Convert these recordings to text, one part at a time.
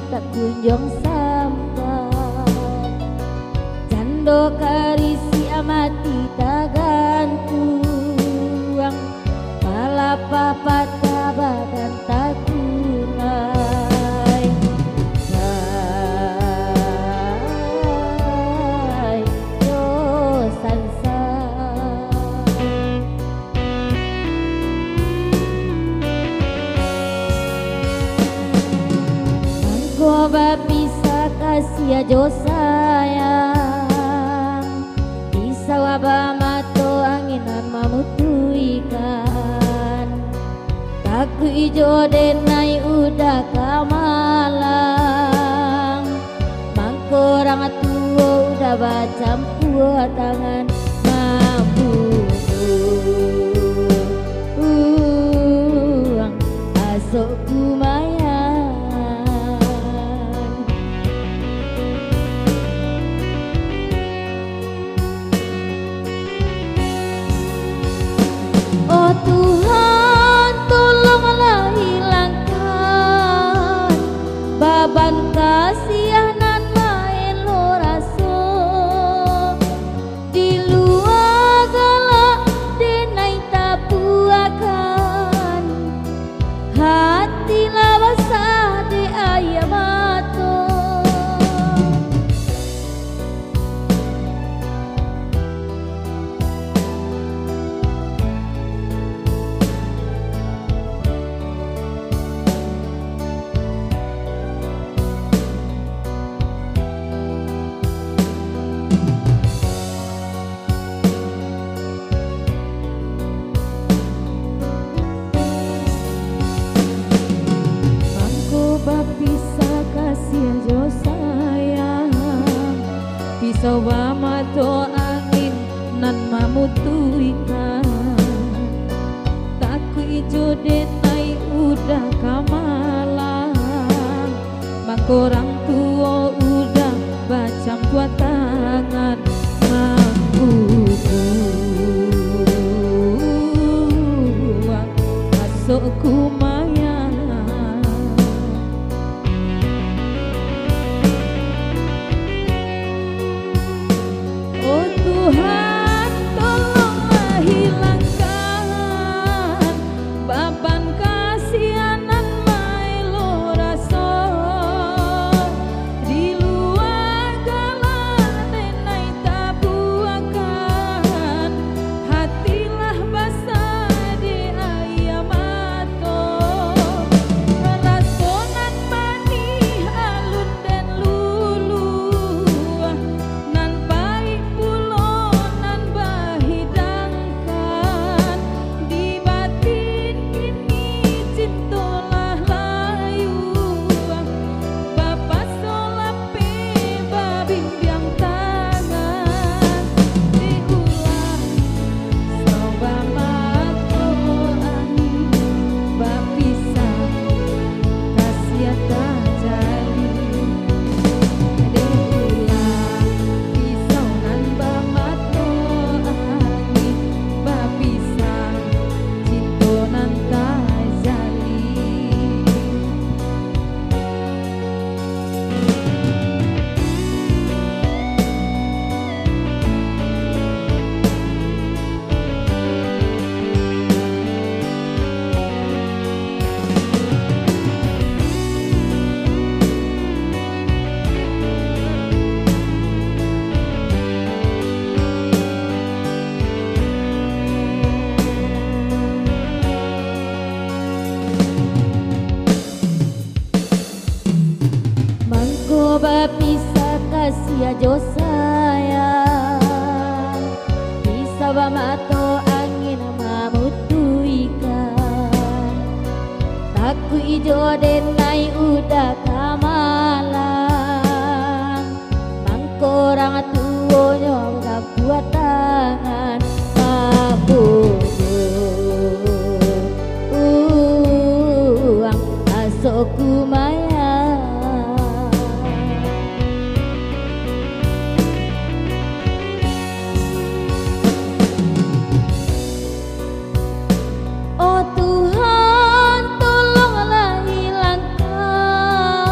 tak kunjung sampai. Cando karisi amati tak gantung, palapa patah badan tak kunai. Hai dosan Coba bisa kasih aja sayang, bisa wabah mato anginan mamutu ikan. Taku ijo denai udah kamalang, mangkorang tua udah bacampu tangan mampu. Asok kumaya Tuhan, tolonglah hilangkan beban kasihanan main loraso di luar galak denai tapuakan hati lawasa de ayamato. Bisa kasih aja sayang, bisa mato angin nan mamutu ikan. Taku ijo denai udah kamalang, mangkorang tua udah bacam buat tangan mampu. Masuk kumaya Tuhan, tolonglah hilangkan beban kasihanan mailo raso di luar galak denai tabuakan hatilah basah di ayamato rasonan manih alun dan lulu nan baik pulonan bahidangkan di batin ini cintolah layu Bapak solape babimbiang tangan diulah soba mato angin bapisah kasih tajali diulah pisau nan bamato angin bapisah cinto nan tajali. Mangko bisa kasih aja sayang, bisa mato angin mamutu ikan. Taku ijo denai udah kamalang, mangkorang tua udah buat tangan mampu. Asok kumaya Tuhan, tolonglah hilangkan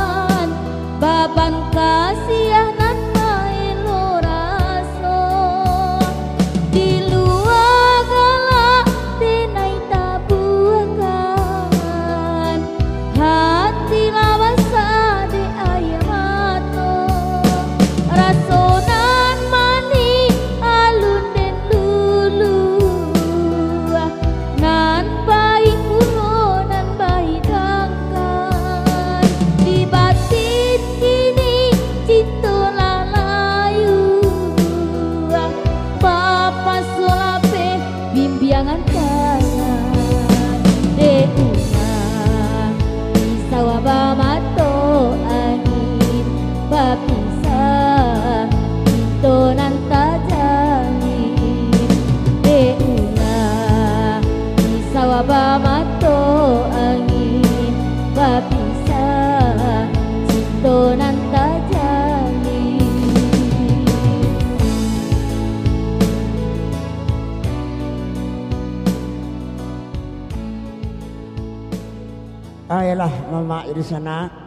lah Mama Irisana.